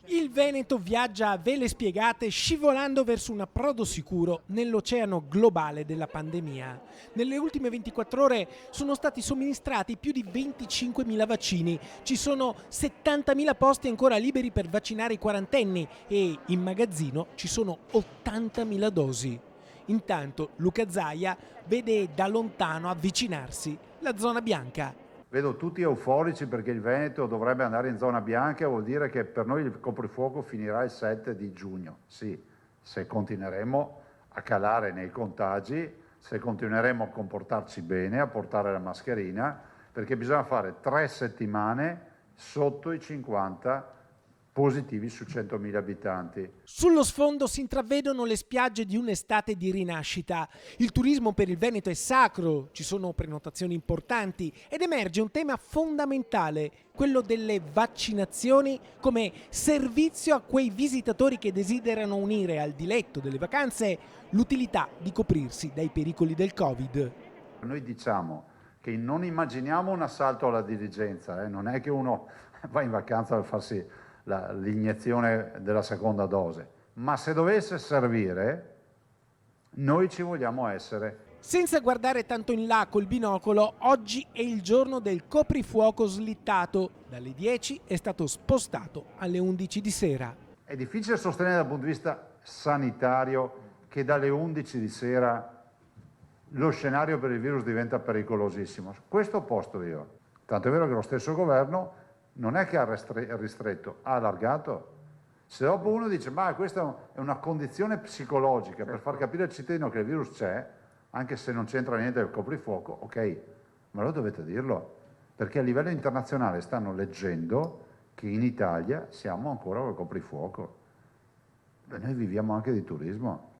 Il Veneto viaggia a vele spiegate scivolando verso un approdo sicuro nell'oceano globale della pandemia. Nelle ultime 24 ore sono stati somministrati più di 25.000 vaccini, ci sono 70.000 posti ancora liberi per vaccinare i quarantenni e in magazzino ci sono 80.000 dosi. Intanto Luca Zaia vede da lontano avvicinarsi la zona bianca. Vedo tutti euforici perché il Veneto dovrebbe andare in zona bianca, vuol dire che per noi il coprifuoco finirà il 7 di giugno. Sì, se continueremo a calare nei contagi, se continueremo a comportarci bene, a portare la mascherina, perché bisogna fare 3 settimane sotto i 50 positivi su 100.000 abitanti. Sullo sfondo si intravedono le spiagge di un'estate di rinascita. Il turismo per il Veneto è sacro, ci sono prenotazioni importanti ed emerge un tema fondamentale, quello delle vaccinazioni come servizio a quei visitatori che desiderano unire al diletto delle vacanze l'utilità di coprirsi dai pericoli del Covid. Noi diciamo che non immaginiamo un assalto alla diligenza, non è che uno va in vacanza per farsi l'iniezione della seconda dose, ma se dovesse servire, noi ci vogliamo essere. Senza guardare tanto in là col binocolo, oggi è il giorno del coprifuoco slittato. Dalle 10 è stato spostato alle 11 di sera. È difficile sostenere dal punto di vista sanitario che dalle 11 di sera lo scenario per il virus diventa pericolosissimo. Questo posto io. Tanto è vero che lo stesso governo non è che ha ristretto, ha allargato. Se dopo uno dice ma questa è una condizione psicologica per far capire al cittadino che il virus c'è, anche se non c'entra niente il coprifuoco, ok, ma lo dovete dirlo, perché a livello internazionale stanno leggendo che in Italia siamo ancora col coprifuoco. Beh, noi viviamo anche di turismo.